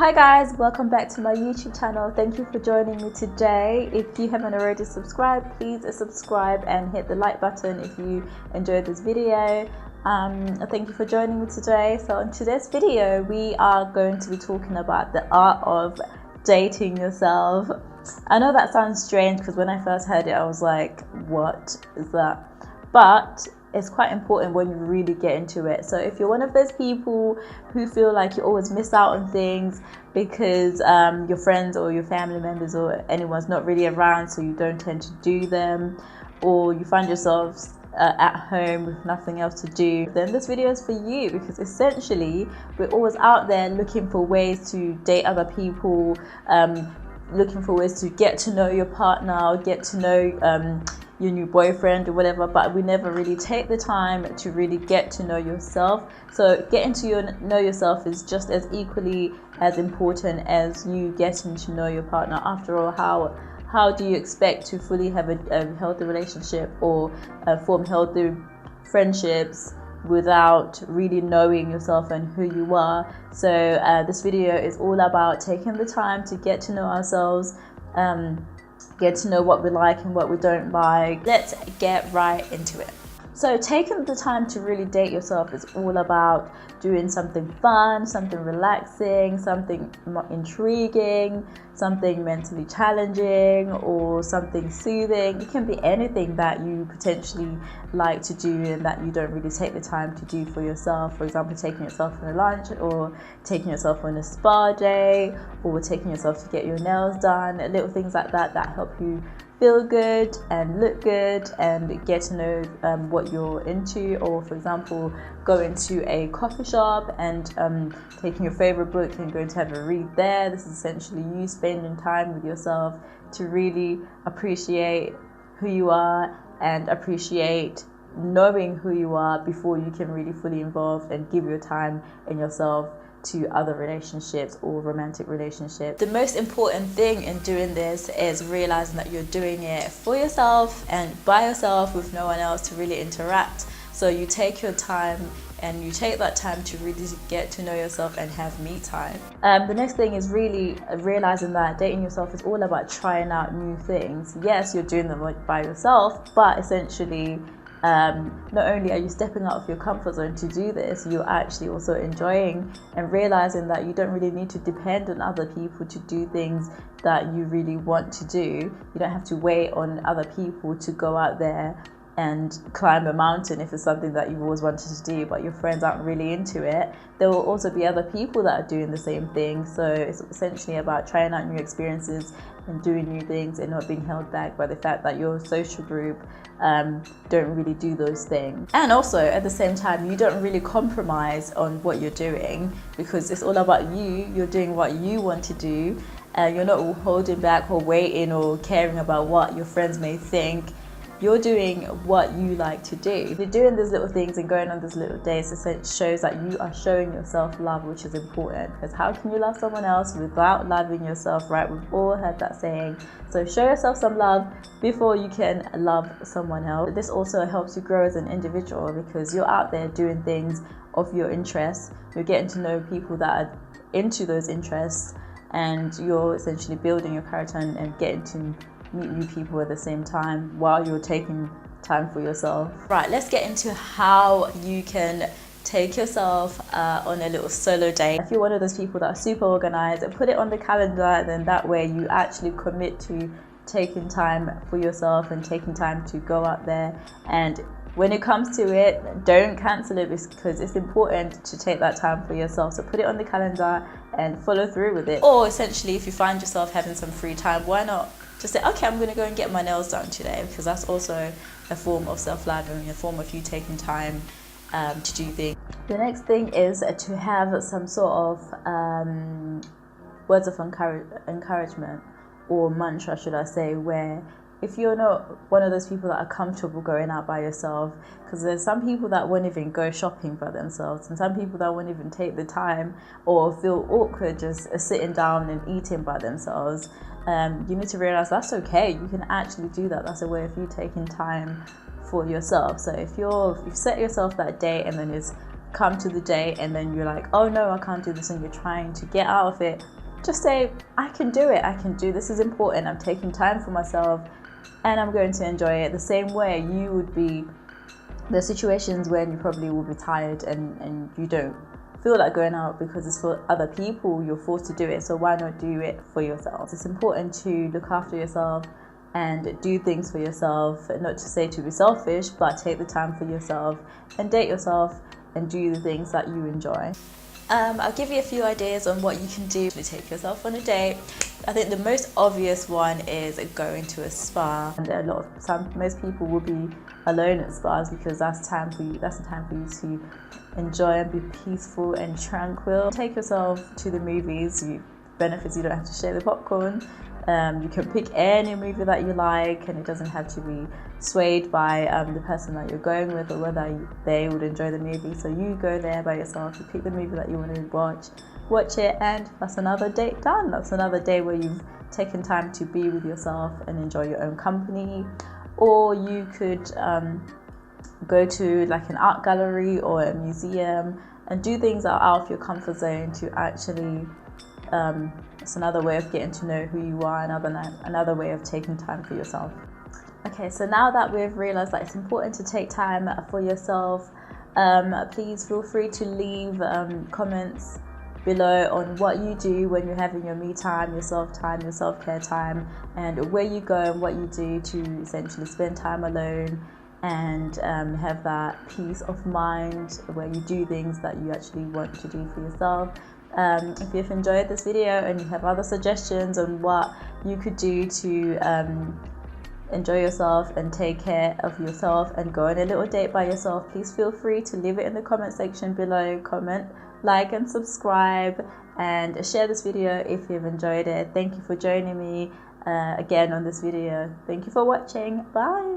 Hi guys, welcome back to my YouTube channel. Thank you for joining me today. If you haven't already subscribed, please subscribe and hit the like button if you enjoyed this video. Thank you for joining me today. So in today's video, we are going to be talking about the art of dating yourself. I know that sounds strange because when I first heard it, I was like, what is that? But it's quite important when you really get into it. So if you're one of those people who feel like you always miss out on things because your friends or your family members or anyone's not really around, so you don't tend to do them, or you find yourselves at home with nothing else to do, then this video is for you, because essentially we're always out there looking for ways to date other people, looking for ways to get to know your partner, get to know your new boyfriend or whatever, but we never really take the time to really get to know yourself. So getting to know yourself is just as equally as important as you getting to know your partner. After all, how do you expect to fully have a healthy relationship or form healthy friendships without really knowing yourself and who you are? So this video is all about taking the time to get to know ourselves, get to know what we like and what we don't like. Let's get right into it. So taking the time to really date yourself is all about doing something fun, something relaxing, something intriguing, something mentally challenging, or something soothing. It can be anything that you potentially like to do and that you don't really take the time to do for yourself. For example, taking yourself on a lunch, or taking yourself on a spa day, or taking yourself to get your nails done. Little things like that help you feel good and look good and get to know what you're into. Or for example, going to a coffee shop and taking your favorite book and going to have a read there. This is essentially you spending time with yourself to really appreciate who you are and appreciate knowing who you are before you can really fully involve and give your time in yourself to other relationships or romantic relationships. The most important thing in doing this is realizing that you're doing it for yourself and by yourself, with no one else to really interact. So you take your time and you take that time to really get to know yourself and have me time. The next thing is really realizing that dating yourself is all about trying out new things. Yes, you're doing them by yourself, but essentially not only are you stepping out of your comfort zone to do this, you're actually also enjoying and realizing that you don't really need to depend on other people to do things that you really want to do. You don't have to wait on other people to go out there and climb a mountain if it's something that you've always wanted to do, but your friends aren't really into it. There will also be other people that are doing the same thing. So it's essentially about trying out new experiences and doing new things and not being held back by the fact that your social group don't really do those things. And also at the same time, you don't really compromise on what you're doing, because it's all about you. You're doing what you want to do, and you're not holding back or waiting or caring about what your friends may think. You're doing what you like to do. You're doing these little things and going on these little dates. It shows that you are showing yourself love, which is important, because how can you love someone else without loving yourself, right? We've all heard that saying. So show yourself some love before you can love someone else. This also helps you grow as an individual, because you're out there doing things of your interests. You're getting to know people that are into those interests, and you're essentially building your character and getting to meet new people at the same time while you're taking time for yourself. Right, let's get into how you can take yourself on a little solo date. If you're one of those people that are super organized, and put it on the calendar, then that way you actually commit to taking time for yourself and taking time to go out there. And when it comes to it, don't cancel it, because it's important to take that time for yourself. So put it on the calendar and follow through with it. Or essentially, if you find yourself having some free time, why not just say, okay, I'm going to go and get my nails done today, because that's also a form of self-love and a form of you taking time to do things. The next thing is to have some sort of words of encouragement, or mantra, should I say, where if you're not one of those people that are comfortable going out by yourself, because there's some people that won't even go shopping by themselves, and some people that won't even take the time or feel awkward just sitting down and eating by themselves. You need to realize that's okay. You can actually do that. That's a way of you taking time for yourself. So if you've set yourself that date and then it's come to the date and then you're like, oh no, I can't do this, and you're trying to get out of it, just say, I can do it. I can do this. Is important. I'm taking time for myself and I'm going to enjoy it. The same way you would be, there's situations when you probably will be tired and you don't feel like going out because it's for other people, you're forced to do it. So why not do it for yourself? It's important to look after yourself and do things for yourself, not to say to be selfish, but take the time for yourself and date yourself and do the things that you enjoy. I'll give you a few ideas on what you can do to take yourself on a date. I think the most obvious one is going to a spa. And there are most people will be alone at spas because that's the time for you to enjoy and be peaceful and tranquil. Take yourself to the movies. Benefits, you don't have to share the popcorn. You can pick any movie that you like, and it doesn't have to be swayed by the person that you're going with or whether they would enjoy the movie. So you go there by yourself, you pick the movie that you want to watch it, and that's another date done. That's another day where you've taken time to be with yourself and enjoy your own company. Or you could go to like an art gallery or a museum and do things that are out of your comfort zone to actually it's another way of getting to know who you are, another way of taking time for yourself. Okay, so now that we've realized that it's important to take time for yourself, please feel free to leave comments below on what you do when you're having your me time, your self-care time, and where you go and what you do to essentially spend time alone and have that peace of mind where you do things that you actually want to do for yourself. If you've enjoyed this video and you have other suggestions on what you could do to enjoy yourself and take care of yourself and go on a little date by yourself, please feel free to leave it in the comment section below. Comment, like and subscribe, and share this video if you've enjoyed it. Thank you for joining me again on this video. Thank you for watching. Bye.